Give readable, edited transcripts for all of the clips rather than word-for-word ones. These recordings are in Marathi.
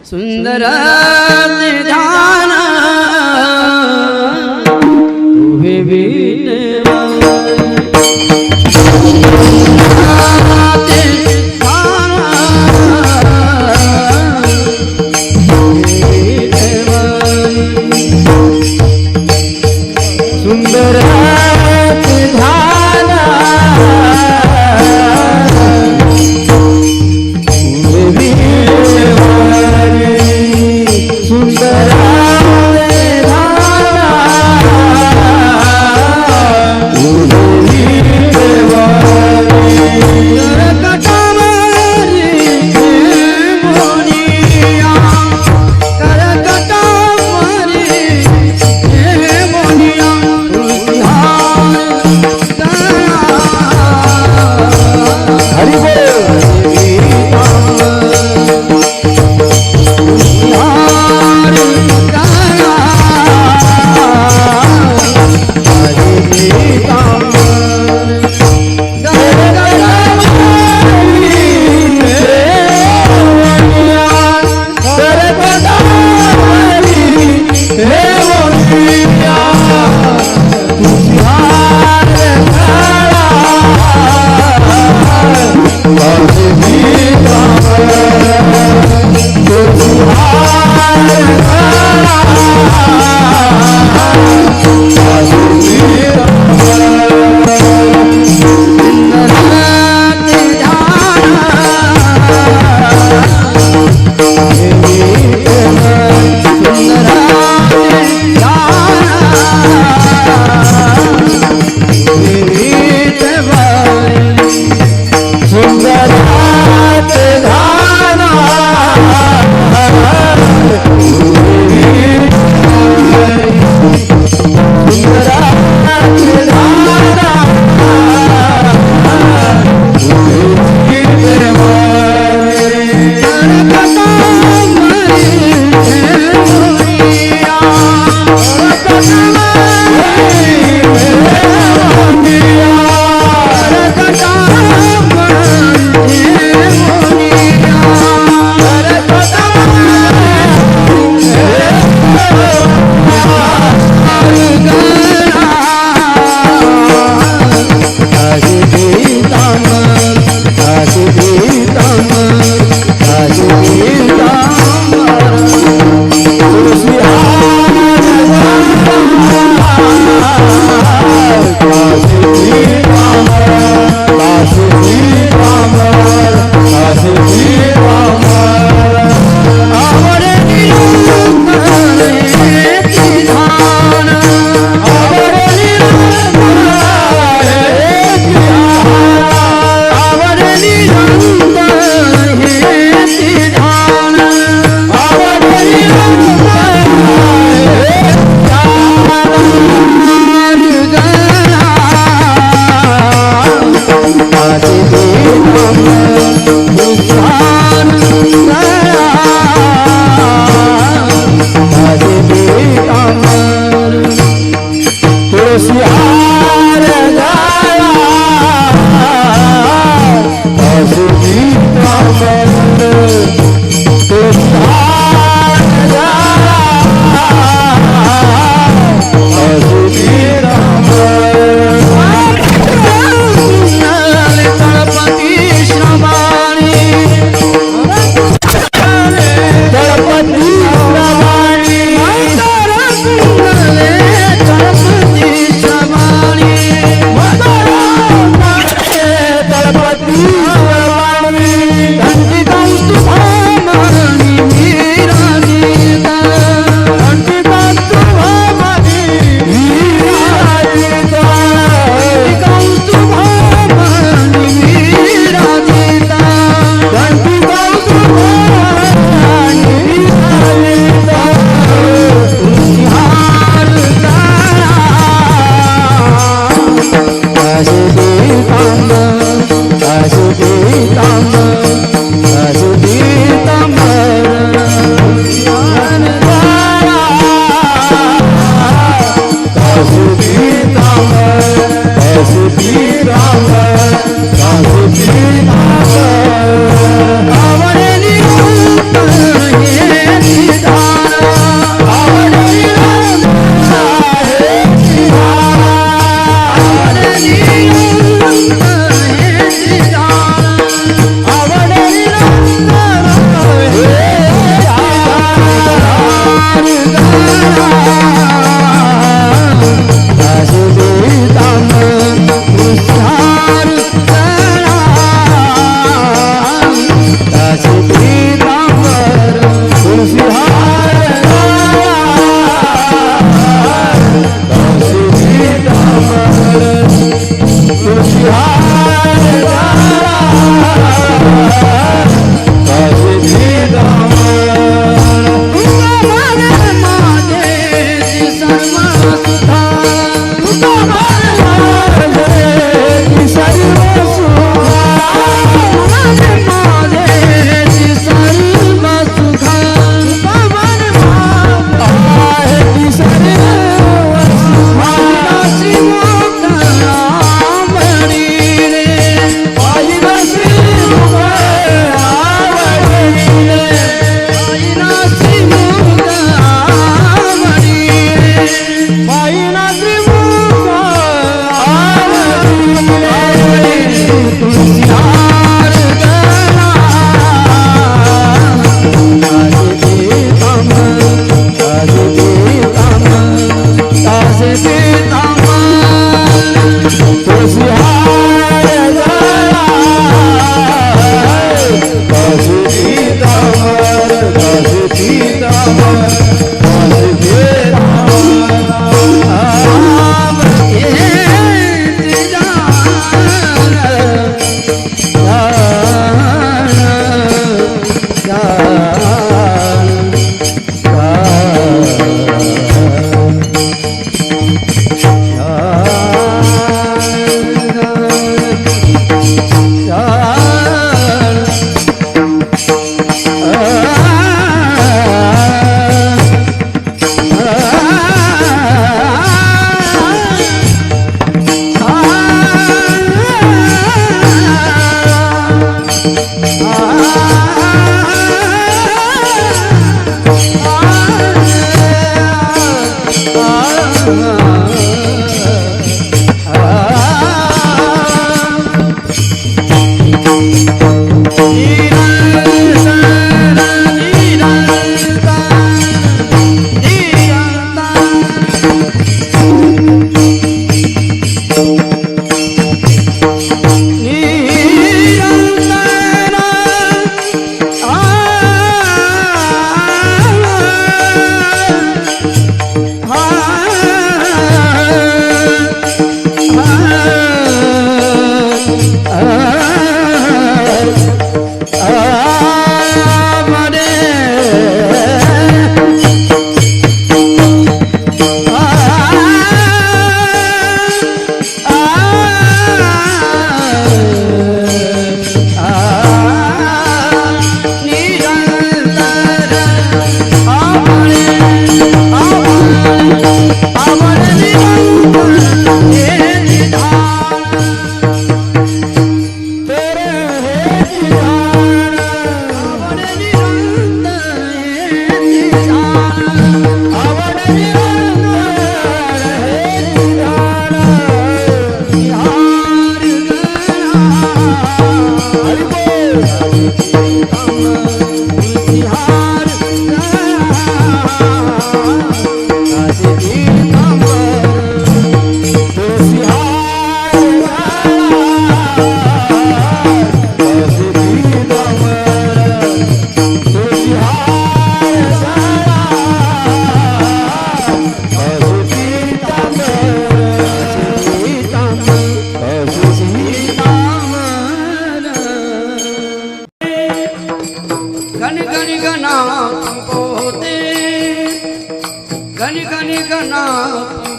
सुंदर ध्यान तुहे सुंदर सुंदर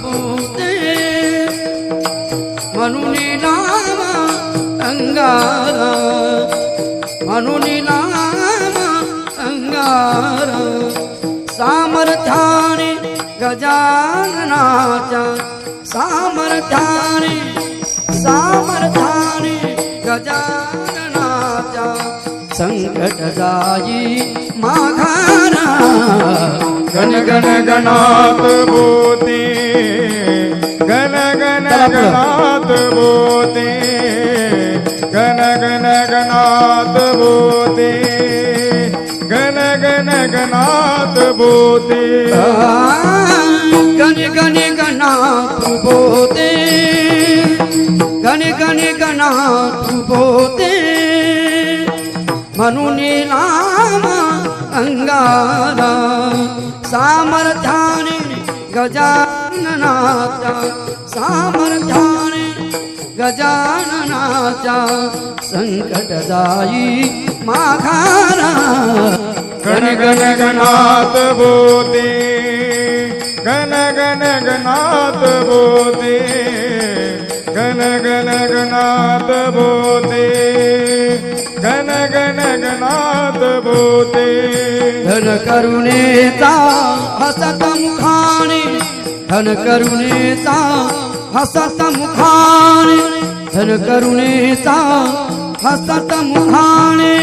बोते म्हणून नाम अंगारा म्हणून नाम अंगारा सामर्थ्याने गजाननाच्या सामर्थ्याने गजाननाच्या संकट जाई माघारा गण गण गणात बोते गण गण गणात बोते गण गण गणात बोते गण गण गणात बोते गण गण गणात बोते गण गण गणात बोते म्हणून नाम अंगारा सामर्थ्याने गजाननाच्या सामर्थ्याने गजाननाच्या संकट जाई माघारा गण गण गणात बोते गण गण गणात बोते गण गण गणात बोते गण गण गणात बोते धन करुणेचा हसत मुखाने धन करुणेचा हसत मुखाने धन करुणेचा हसत मुखाने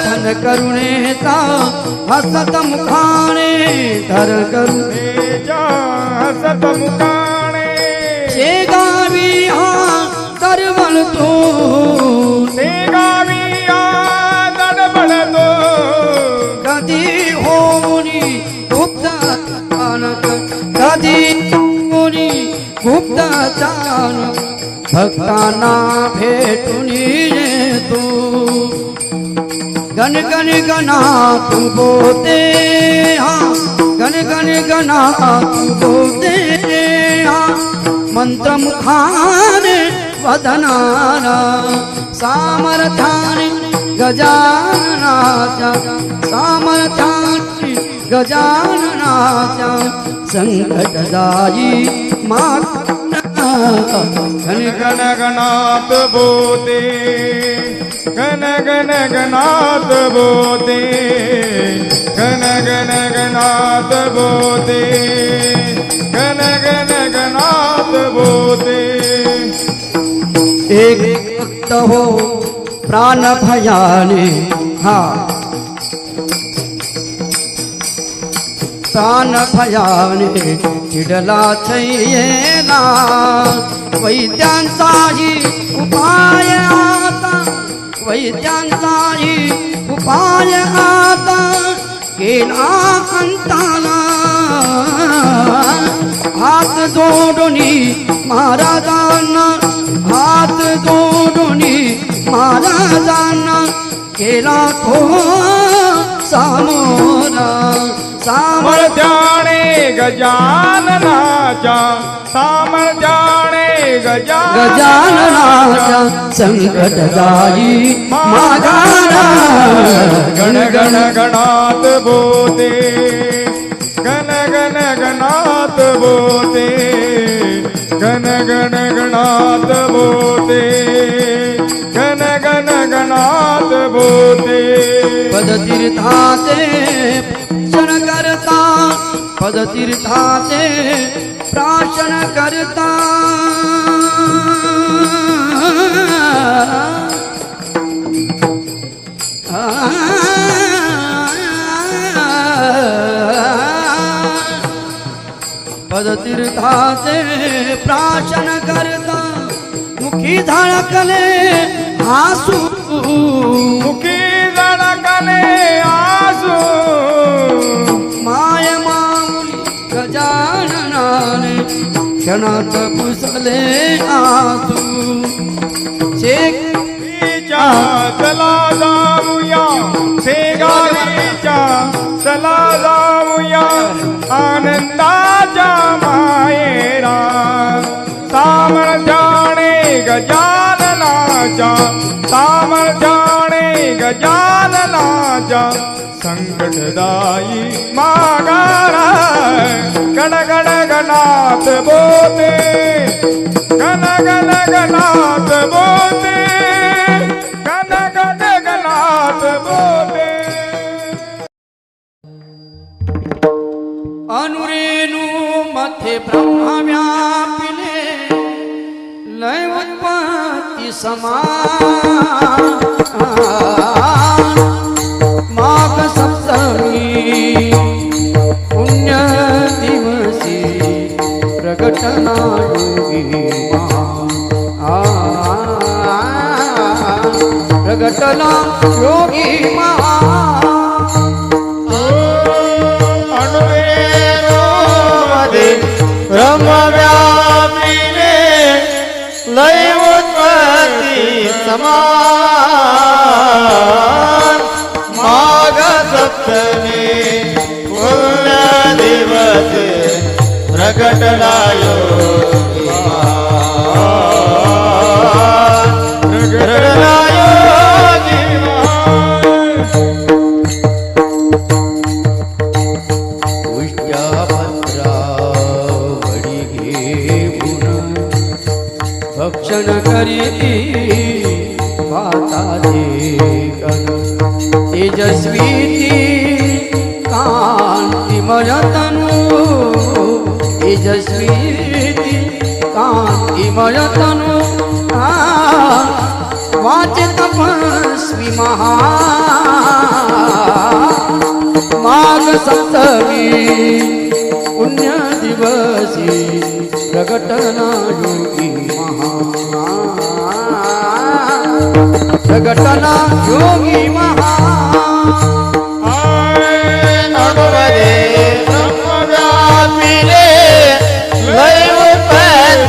धन करुणेचा हसत मुखाने धन करुणेचा हसत मुखाने शेगावी हा दरवळतो शेगावी हा दडबडतो कधी होनी गुप्त स्थानक कधी होनी गुप्तचार भक्तांना भेटून येतो गण गण गणात बोलते हा गण गण गणात बोलते हा मंत्र मुखाने वदनाला सामर्थ्याने गजाननाच्या सामर्थ्याने गजाननाच्या संकट जाई गण गण गणात बोते गण गण गणात बोते गण गण गणात बोते गण गण गणात बोते एक भक्त हो प्राण भयाने हा प्राण भयाने चिडला छैला वैद्यांचाही उपाय आता वैद्यांचाही उपाय आता केला अंताला हात जोडुनी महाराजांना हात जोडुनी महाराजांना केला तो सामोरा सामर्थ्याने गजाननाच्या सामर्थ्याने गजाननाच्या संकट जाई मागाना गण गण गणात बोते गण गण गणात बोते गण गण गणात बोते गण गण गणात बोते पदतीर्थाचे प्राशन करता पदतीर्थाचे प्राशन करता पदतीर्थाचे प्राशन करता मुखी झळकले आसू मुखी झळकले आसू माय माऊली गजाननाने क्षणात पुसले आसू शेगावीच्या चला जाऊया शेगावीच्या चला जाऊया आनंदाच्या मायेरा सामर्थ्याने गजाननाच्या सामर्थ्याने गजाननाच्या संकटदायी मागारा गण गण गणात बोते गण गण गणात बोते गण गण गणात बोते अनुरेणू मध्ये ब्रह्मा व्यापिले लय उत्पत्ती समान माघ सप्तमी पुण्य दिवसी प्रगटना योगी प्रगटना योगी ब्रह्मव्यापिने लय उत्पत्ती समान माघ सप्तमी पुण्य दिवस प्रगटला योगी प्रगटला योगी भक्षण करीती वाता तेजस्वी कांतिमय तनु तेजस्वी कांतिमय तनु वाचे तपस्वी महा माघ सप्तमी पुण्य दिवसी प्रगटना योगी प्रगटना योगी महा ब्रह्मव्यापिने लय उत्पत्ती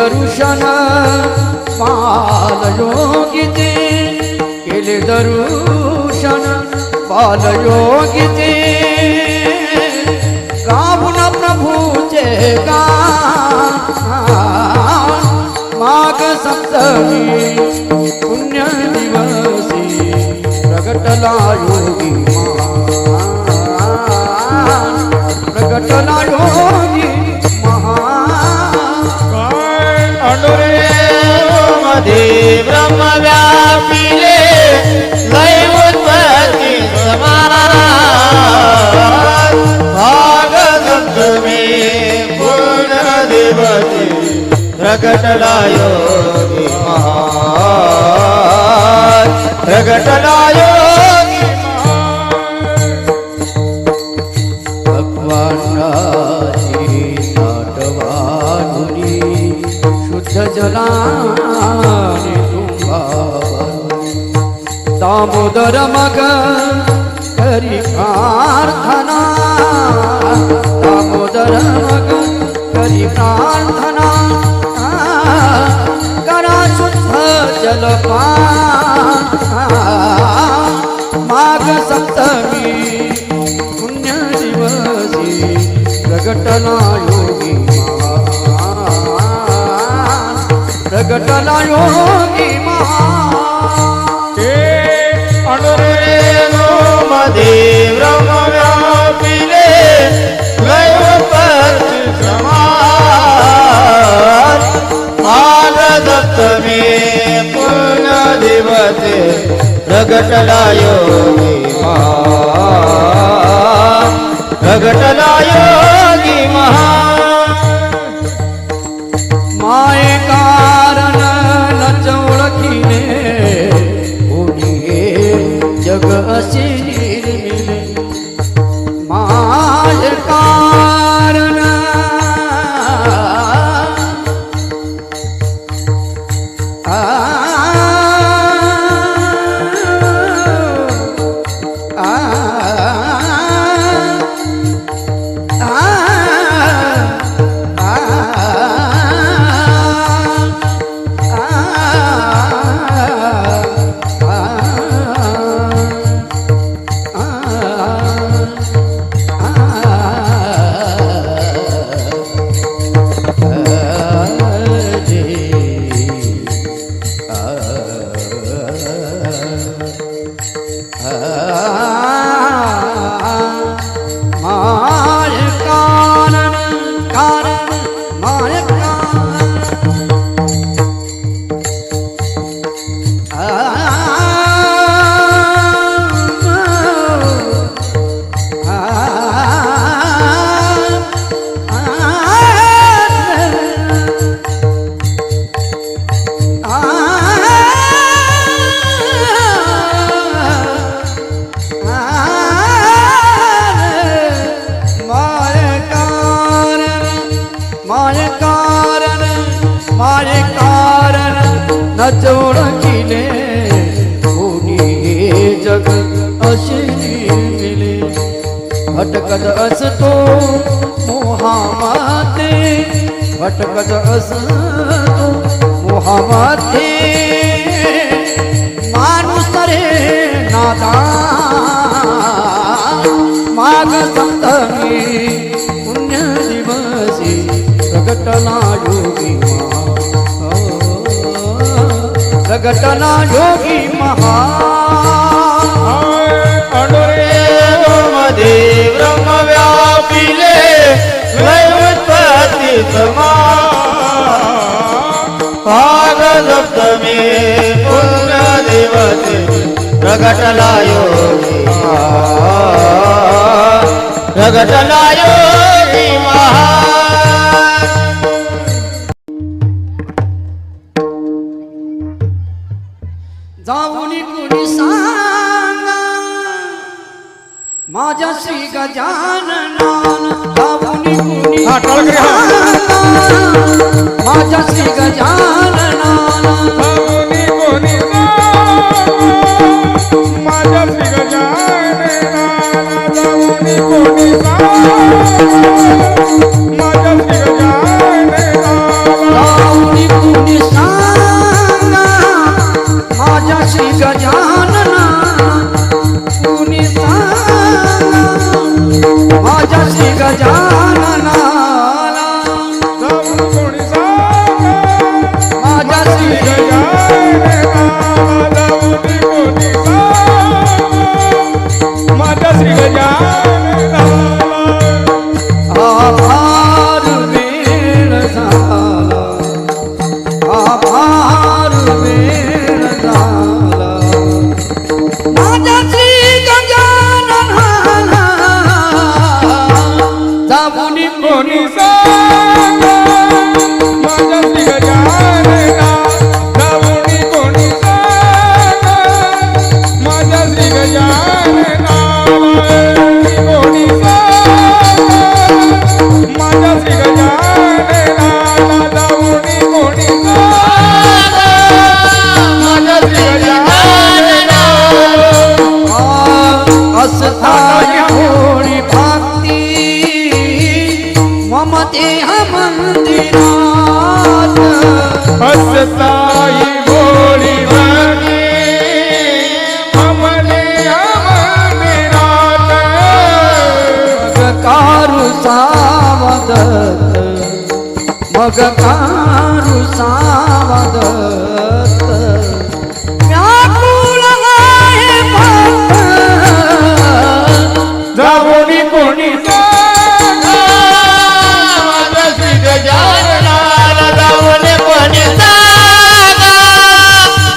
दर्शन बालयोगीचे केले दर्शन बालयोगीचे गाऊन प्रभूचे गान माघ सप्तमी पुण्य दिवसी प्रगटला योगी महान प्रगटला योगी महान अडुरे मध्ये ब्रह्म व्यापिले लय उत्पत्ती समान भाग सप्तमी पूर्ण दिवसी प्रगटला योगी महान प्रगटला योगी भगवानाची नाटवानुनी शुद्ध जलाने तुंबावरुनी दामोदर मग करी प्रार्थना दामोदर मग करी प्रार्थना करा शुद्ध जलपान माघ सप्तमी पुण्य दिवसी प्रगटला योगी महान प्रगटला योगी महान अडुरे मध्ये ब्रह्म व्यापिले लय उत्पत्ती समान भाग सप्तमी पूर्ण दिवसे प्रगटला योगी महान प्रगटला योगी महान माये कारण नच ओळखीने कोणी जग असे निर्मिले माये कारण नच ओळखीने कोणी जग असे निर्मिले भटकत असतो मोहामध्ये भटकत असतो मोहामध्ये माणूस रे नादान माघ सप्तमी पुण्य दिवसी प्रगटला योगी प्रगटला योगी महान अडुरे मध्ये ब्रह्म व्यापिले लय उत्पत्ती समान भाग सप्तमी पुण्य दिवसे प्रगटला योगी महान प्रगटला योगी महान जाऊनी कुणी सांगा माझ्या श्री गजानना जाऊनी कुणी सांगा माझ्या श्री गजानना माझ्या श्री गजानना जाऊनी कोणी माझ्या श्री गजानना जाऊनी मंदिरात हसताई भोळी वाणी अमने मंदिरात मग कारू सावदत मग कारू सावदत व्याकुळ आहे भक्त जाऊनी कोणी सांगा माझा श्री गजाननाला जाऊन कोणी सांगा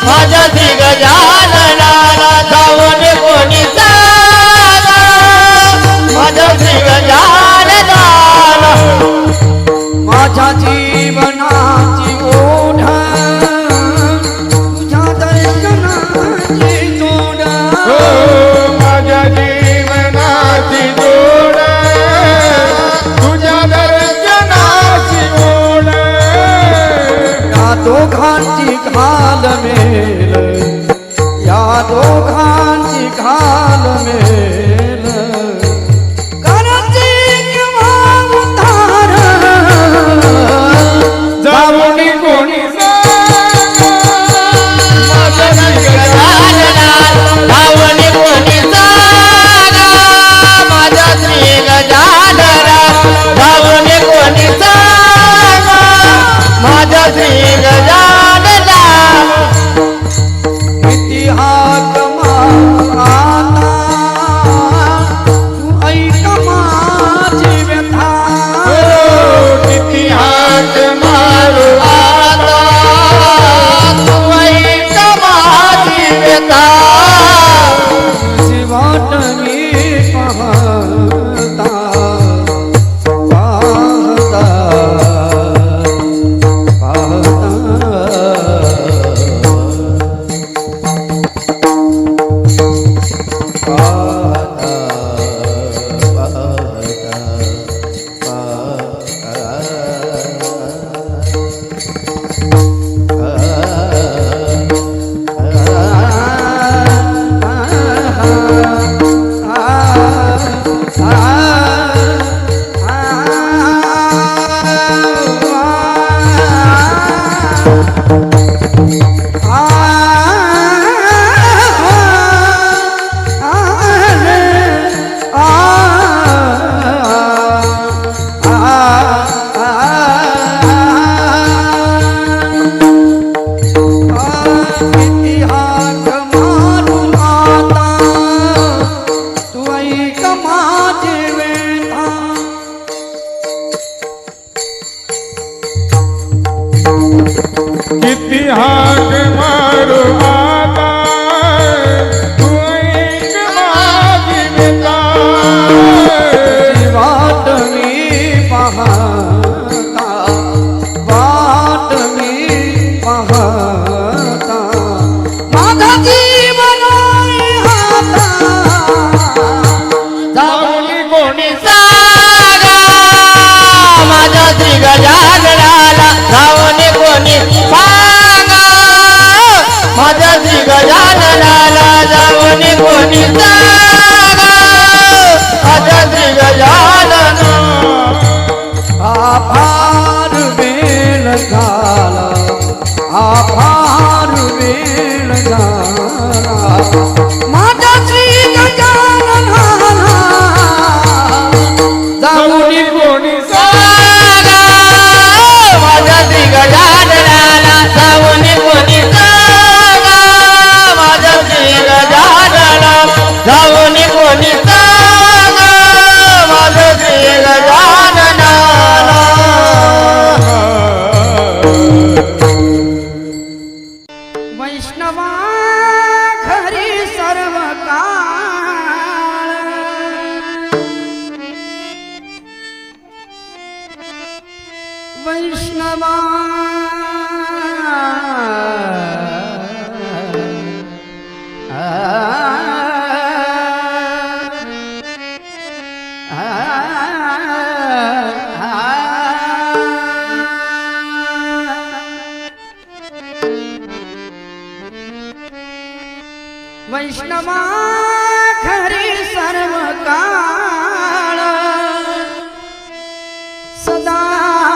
माझा श्री गजाननाला जाऊन कोणी सांगा माझा श्री गजाननाला माझ्या जीवनाची ओढ तुझ्या दर्शनाची जोड हो माझ्या जीवनाची जोड तुझ्या दर्शनाची ओढ या दोघांची घाल मेल या दोघांची घाल मेल करते केव्हा उद्धार जाऊनी कोणी सांगा माझा श्री गजाननाला जाऊन कोणी सांगा माझा श्री गजाननाला जाऊन कोणी सांगा माझा श्री गजाननाला इतिहास माता तू ऐक माझी व्यथा किती हात मारू आता तू ऐक माझी व्यथा तुझी वाट मी पाहता पाहता किती हाक मारू आता तू ऐक माझी व्यथा वाट मी पाहता वाट मी पाहता माझा जीवन हाता जाऊनी कोणी सांगा माझा श्री गजाननाला जाऊन कोणी सांगा माझा श्री गजाननाला जाऊन कोणी सांगा माझा श्री गजानना आभार वेळ झाला आभार वेळ झाला माझा श्री गजाननाला जाऊनी कोणी सांगा माझा श्री गजाननाला जाऊन कोणी सांगा माझा श्री गजानना जाऊन कोणी सांगा माझा श्री गजाननाला वैष्णवा खरी सर्व काळ वैष्णवा वैष्णवा खरी सर्व काळ सदा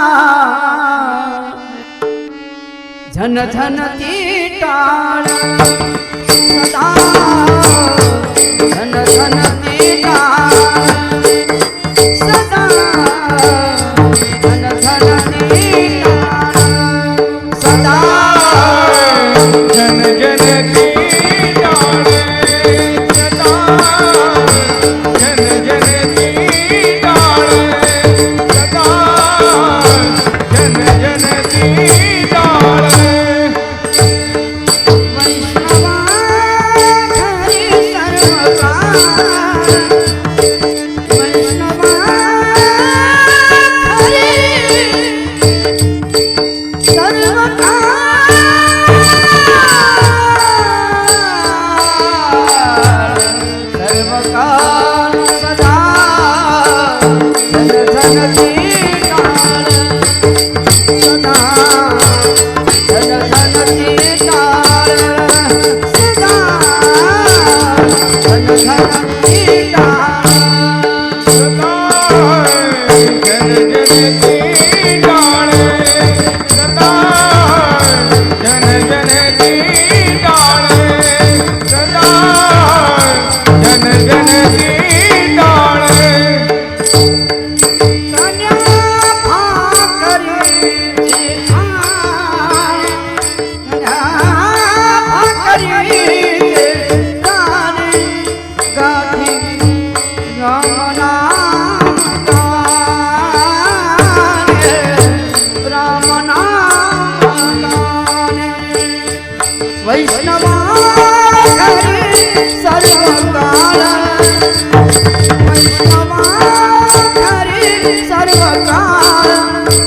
झन झनती टाळ सदा झन झनती टाळ सदा झन झनती टाळ सदा जन जनती डाळे सदा जन जनती डाळे सदा जन जनती डाळे वैष्णवा हरी सर्व काळ वैष्णवा हरी सर्व काळ सदा झन झनती टाळ सदा झन झनती टाळ सदा झन झनती टाळ सदा जन जनती डाळे सदा जन जनती डाळे सदा जन जनती डाळे कन्या भाकरीची थाळ कन्या भाकरीचे दाणे गाठी रामनाम गाणे रामनाम गाणे वैष्णवा हरी सर्व काळ वैष्णवा हरी सर्व काळ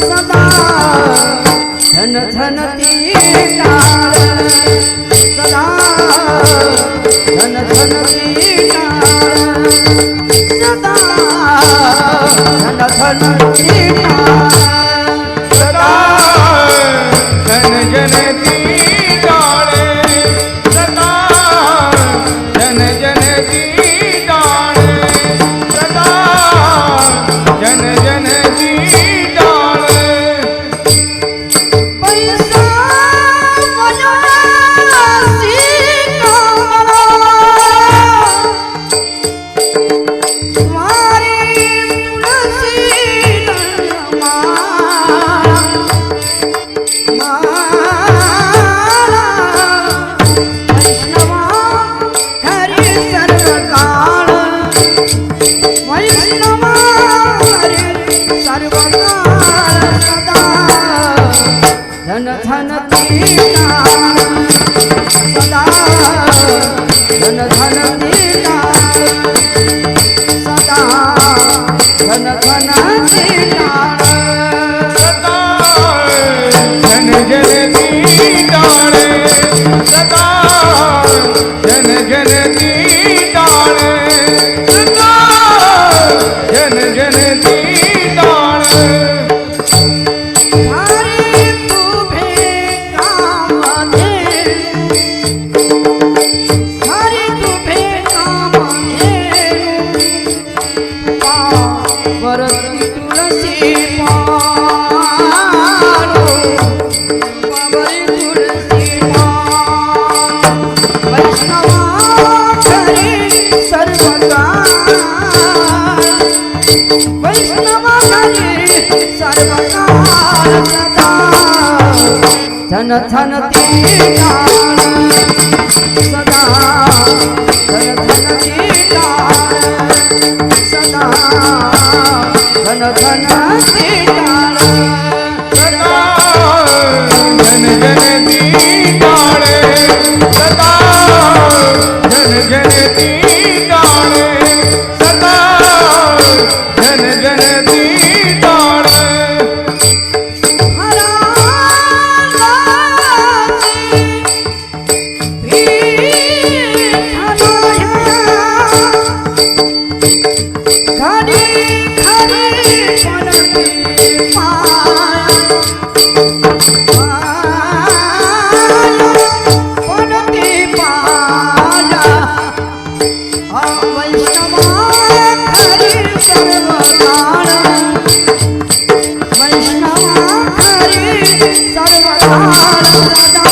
सदा झन झनती टाळ सदा झन झनती टाळ सदा झन झनती टाळ सदा जन जनती डाळे सदा जन जनती डाळे सदा जन जनती डाळे पैसा वनासी कमला वारी तुलसी माला वैष्णवा हरी सर्व काळ वैष्णवा हरी सर्व काळ सदा झन झनती टाळ सदा झन झनती टाळ सदा झन झनती टाळ सदा जन जनती डाळे सदा जन जनती डाळे सदा जन जनती डाळे हरी तुभे कामध्ये हरी तुभे कामध्ये वरती तुलसी पाळो वरी तुलसी पाळ वैष्णवा हरी सर्व काळ वैष्णवा हरी सर्व काळ सदा झन झनती टाळ सदा झन झनती टाळ सदा झन झनती टाळ सदा जन जनती डाळे सदा जन जनती डाळे सदा जन जनती डाळे वैष्णवा करी सर्व काळ सदा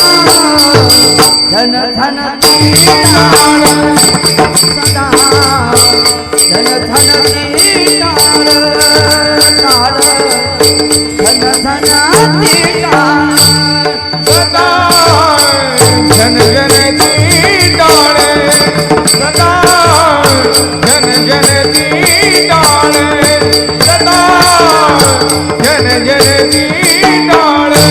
धन धन तीनाळ सदा धन धन तीनाळ काळ धन धन तीनाळ सदा जन जन ती डाळे सदा जन जन ती डाळे सदा जन जन ती डाळे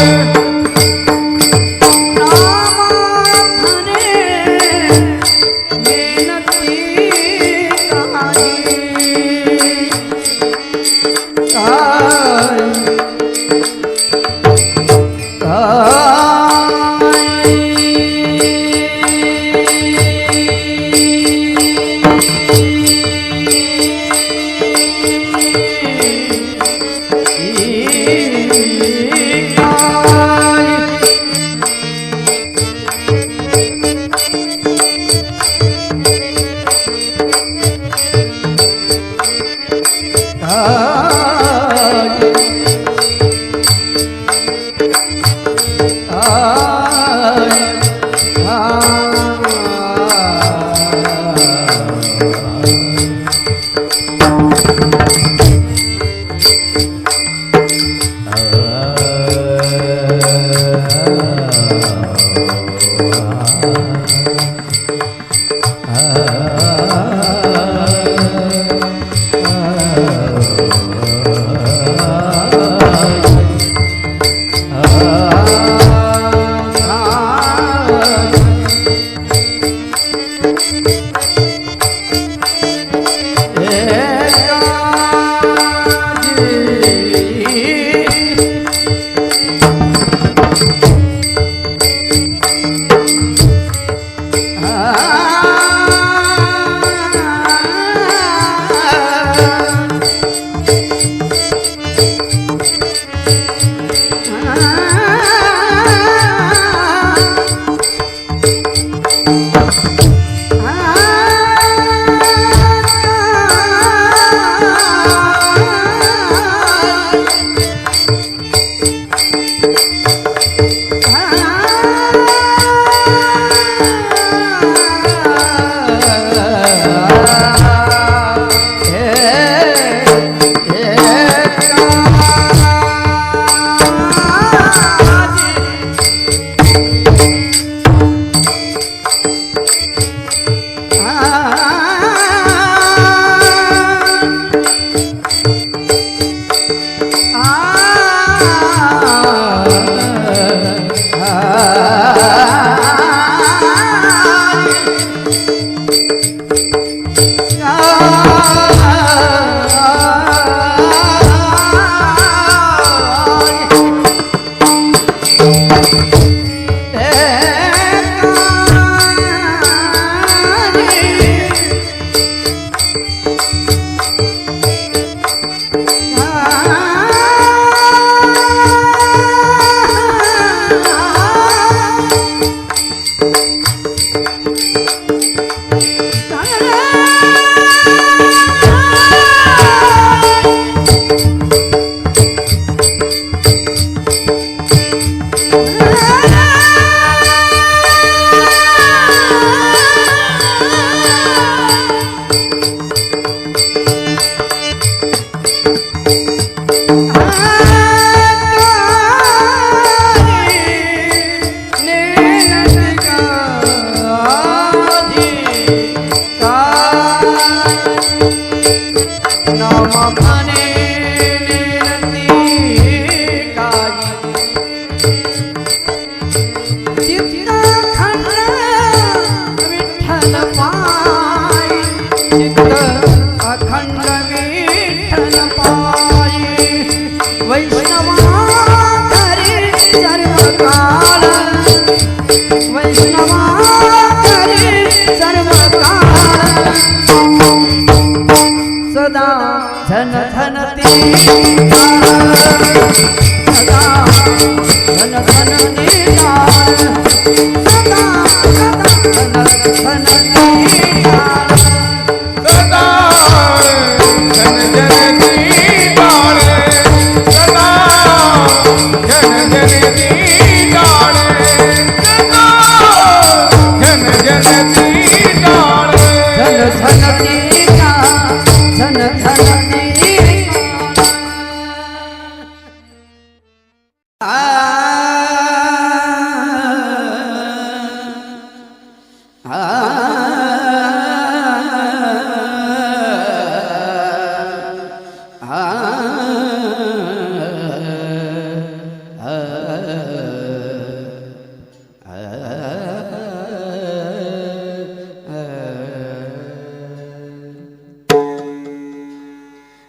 जन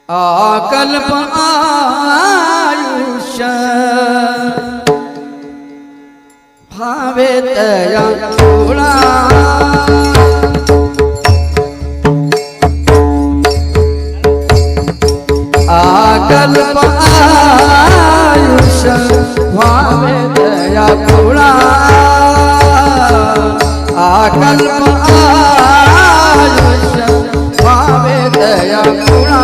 आकल्प आयुष्य भावे तया थोडा आकल्प आयुष्य भावे तया थोडा आकल्प आयुष्य भावे तया थोडा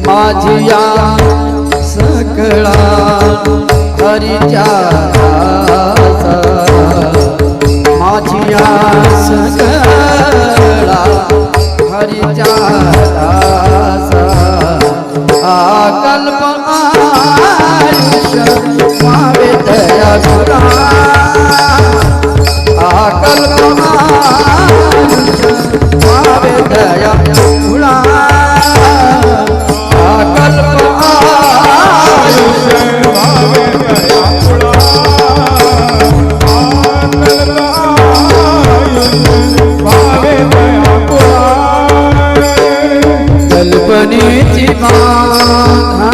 माझिया सकळा हरिच्या दासा माझिया सकळा हरिच्या दासा आकल्प आयुष्य भावे दया गुरा आकल्प आयुष्य भावे दया गुरा कल्पनेची बाधा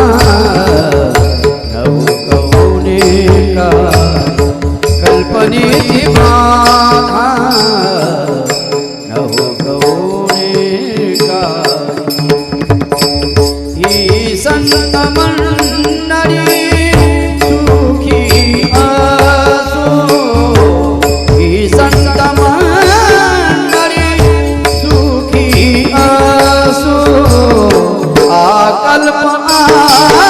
नव कवने का कल्पनेची बाधा नव कवने का ही संत मंडळी सुखी असो ही संत मंडळी सुखी असो आकल्प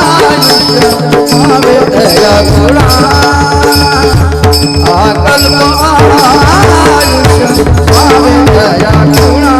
आयुष्य भावे दया गुणा आकल्प आयुष्य भावे दया गुणा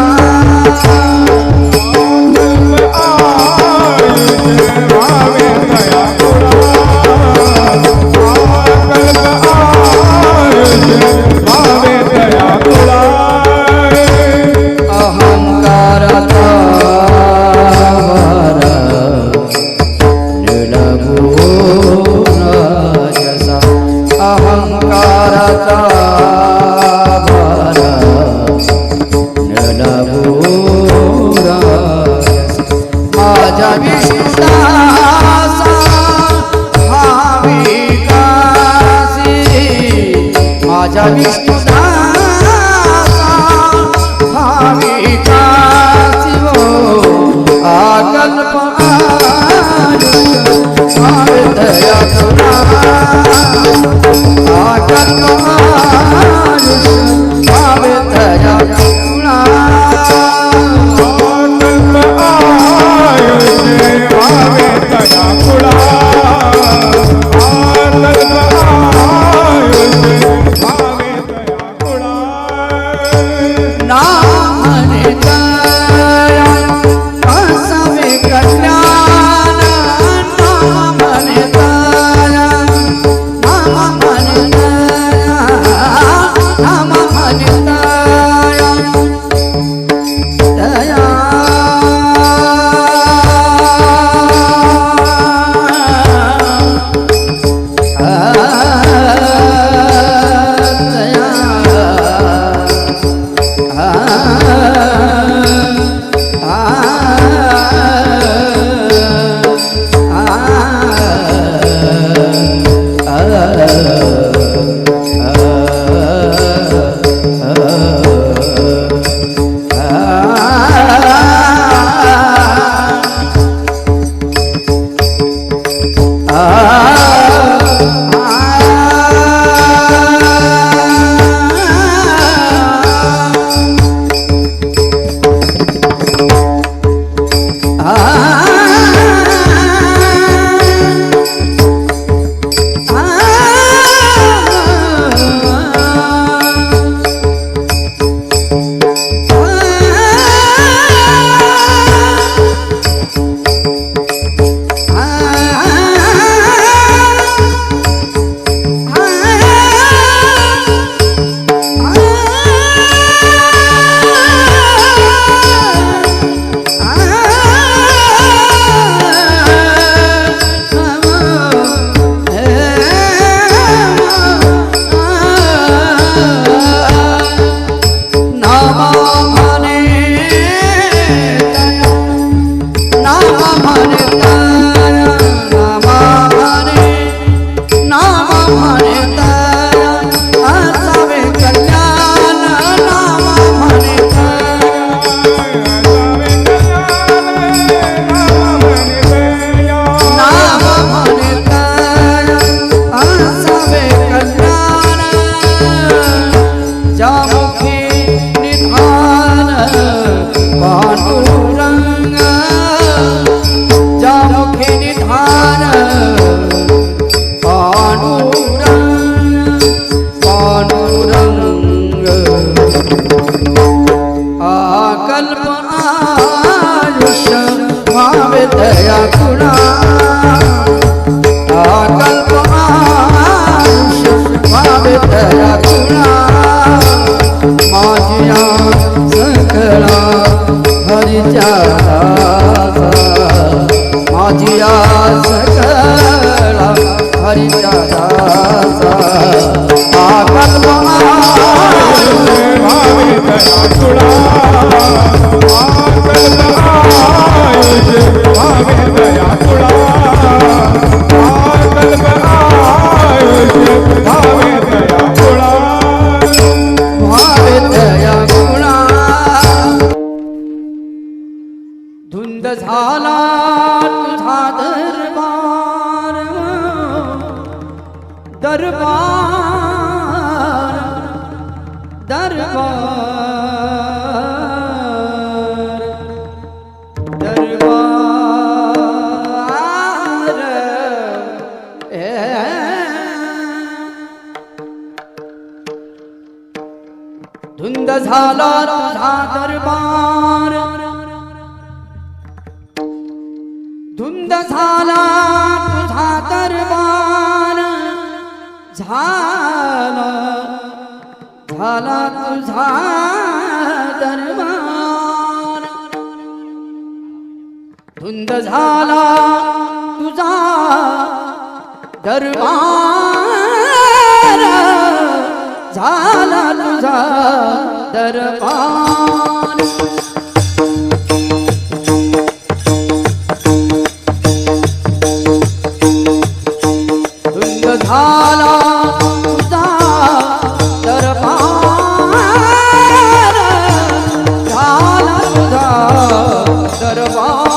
माझा विश्वासा भाविकासी माझा विश्वासा भाविकासी वो आकल्प आयुष्य भावे दया गुणा आकल्प आयुष्य भावे दया गुणा दरबार दरबार दरबार धुंद झाला तुझा दरबार धुंद झाला तुझा दरबार झाला झाला तुझा दरबार धुंद झाला तुझा दरबार झाला तुझा दरबार धुंद झाला तुझा दरबार झाला तुझा दरबार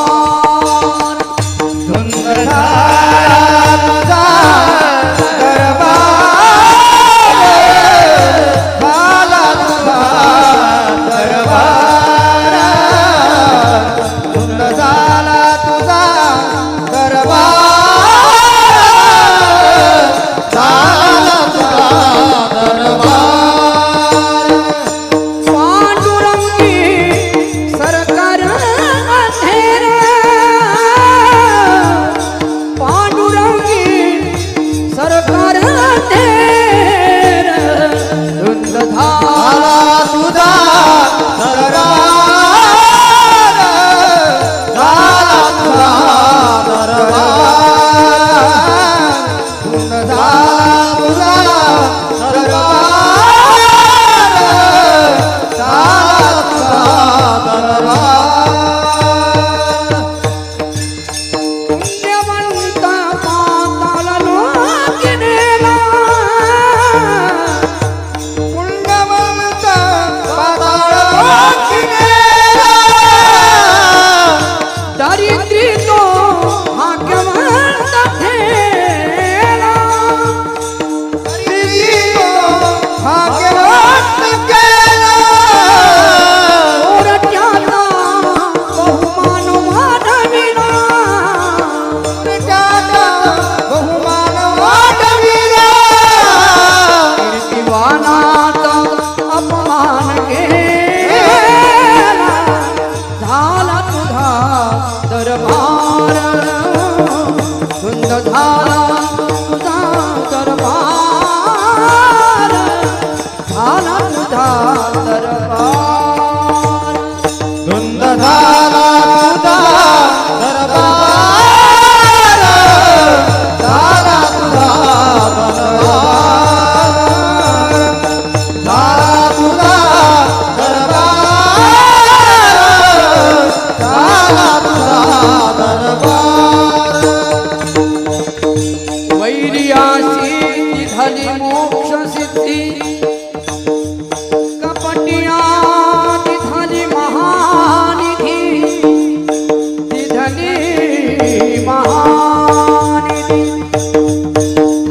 धुंद झाला तुझा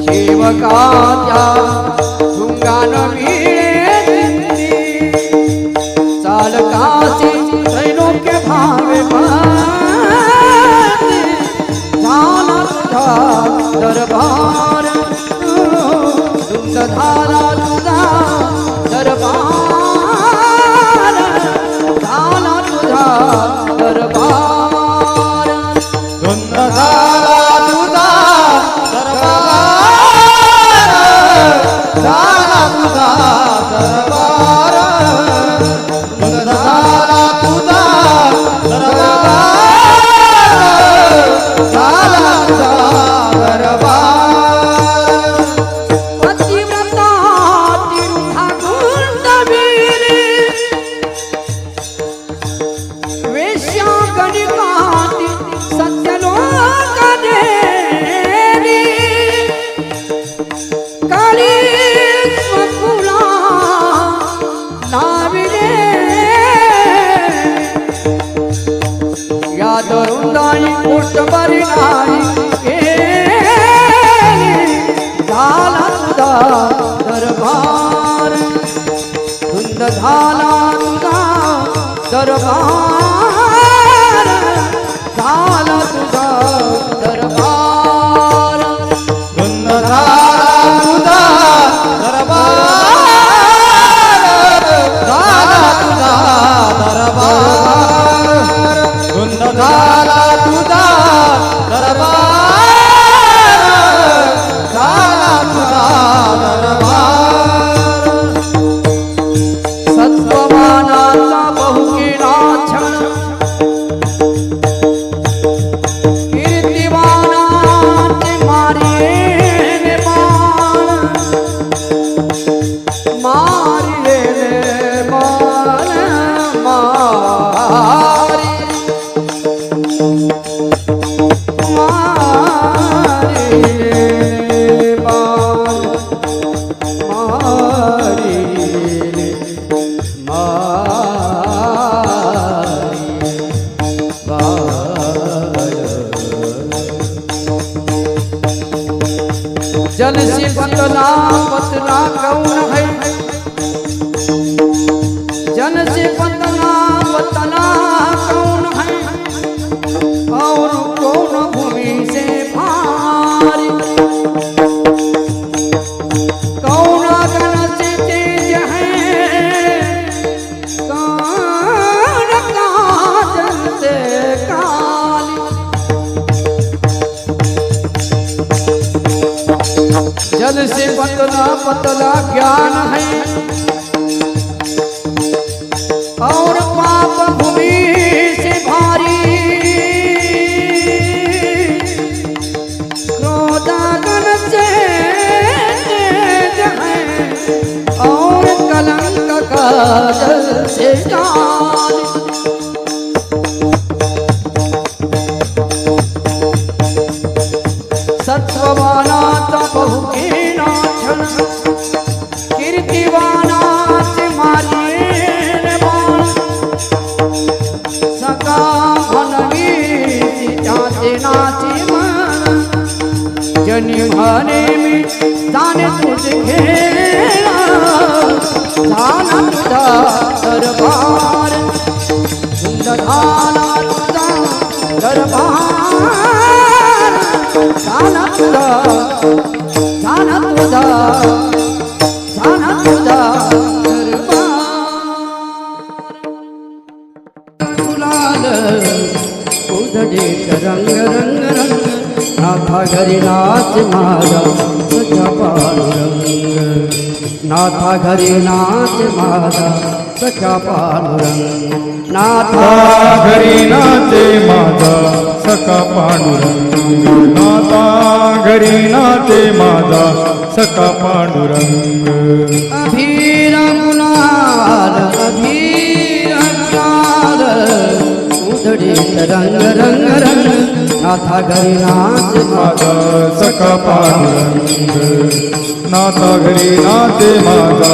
सेवकाच्या भुंगान मिळते चालकाचे त्रैलोक्य भावे पाहते झाला तुझा दरबार धुंद झाला तुझा दरबार झाला तुझा दरबार धुंद झाला तुझा झाला तुझा दरबार झाला तुझा दरबार झाला तुझा दरबार पतिव्रता तिरुथा गुंडबिरी वेश्या गणिकाती सत्यलोक देवी काली स्वकुला नाविले या दरुंदाई पोट बरी नाही झाला दरबार झाला तुझा दरबार धुंद झाला तुझा दरबार झाला तुझा दरबार धुंद झाला तुझा दरबार झाला तुझा दरबार सत्ववानाचा बहुकिरा क्षण कीर्तिवानाचे मारिले बाण मारिले बाण मारिले बाण मारिले जल से पतला पतला कौन है जल से पतला पतला कौन है और कौन भूमि से भारी कौन गण से तेज है कौन काजल से काली जल से पतला पतला ज्ञान है और पाप भूमि से भारी क्रोधागन से तेज है और कलंक का जल से काली सत्ववानाचा बहुकीना क्षण कीर्तिवानाचे मारिले बाण सका म्हणवी त्याचे नाचे मन जनी म्हणे मी जाणे तुझे घेणा झाला तुझा दरबार सुंदर झाला तुझा दरबार झाला तुझा झाला तुझा झाला तुझा दरबार उधडे रंग रंग रंग नाथा घरी नाच माझा सखा पांडुरंग नाथा घरी नाच माझा सखा पांडुरंग नाथा घरी नाचे माझा सखा पांडुरंग नाथा घरी नाचे माझा सखा पांडुरंग अभीर गुलाल उधडीत रंग रंग रंग नाथा घरी नाच माझा सखा पांडुरंग नाथा घरी नाचे माझा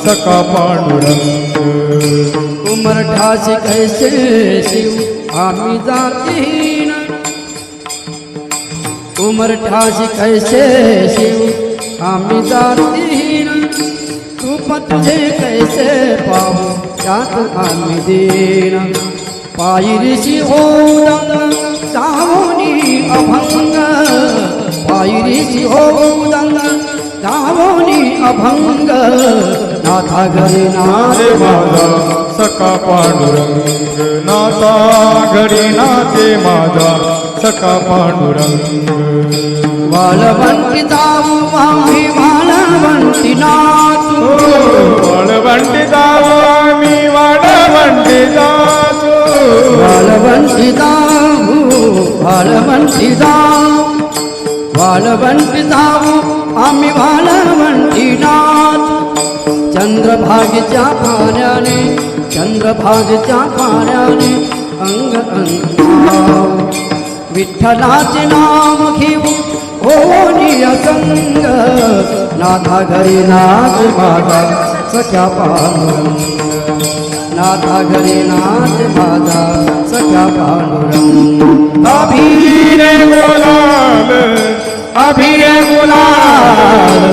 सखा पांडुरंग उमरठासी कैसे शिव आम्ही जातीन उमरठासी कैसे शिव आम्ही जातीन रूप तुझे कैसे पाहू त्यात आम्ही दीन पायरीशी होऊन जावोनी अभंग पायरीशी होऊन जावोनी अभंग नाथा घरी नाचे नाच माझा सखा पांडुरंग नाथा घरी नाचे माझा सखा पांडुरंग वाळवंटी जाऊ आम्ही वाळवंटी नाचू वाळवंटी जाऊ आम्ही वाळवंटी जाऊ वाळवंटी जाऊ वाळवंटी जाऊ वाळवंटी जाऊ आम्ही वाळवंटी नाचू चंद्रभागेच्या पाण्याने अंग अंग विठ्ठलाचे नाम घेऊ होनी असंग नाथा घरी नाच माझा सख्या पांडुरंग नाथा घरी नाच माझा सख्या पांडुरंग अभिरे गुलाल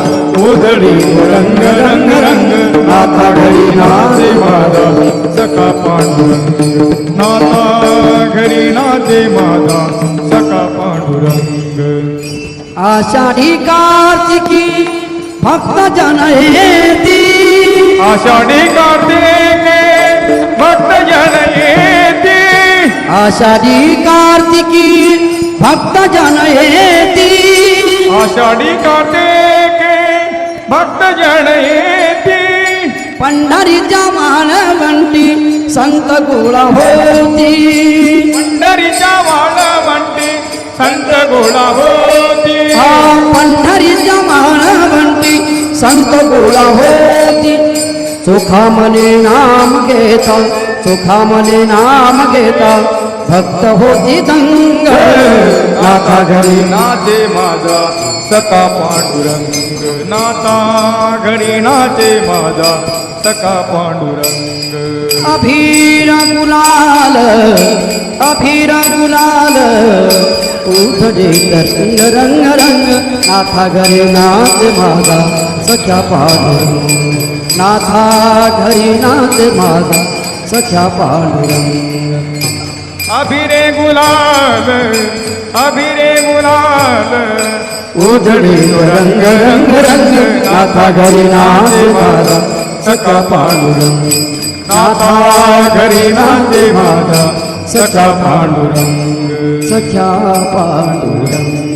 उधळी रंग रंग रंग नाथा घरी नाचे माझा सखा पांडुरंग नाथा घरी नाचे माझा सखा पांडुरंग आषाढी कार्तिकी भक्त जन येती आषाढी कार्तिके भक्त जन येती आषाढी कार्तिकी भक्त जन येती आषाढी कार्तिके भक्त जन येती पंढरीच्या मानवंती संत गोळा होती पंढरीच्या वाळवंटी संत गोळा होती पंढरीच्या मानवंती संत गोळा होती सुखा मने नाम घेता सुखा मने नाम घेता भक्त होती दंग नाथा घरी नाचे माझा सखा पांडुरंग नाथा घरी नाचे माझा सखा पांडुरंग अभीर गुलाल उठले रंग रंग रंग नाथा घरी नाच माझा सख्या पांडुरंग नाथा घरी नाच माझा सख्या पांडुरंग अभिरे गुलाल उधळे रंग रंग रंग नाथा घरी नाच माझा सख्या पांडुरंग नाथा घरी नाचे माझा सखा पांडुरंग सख्या पांडुरंग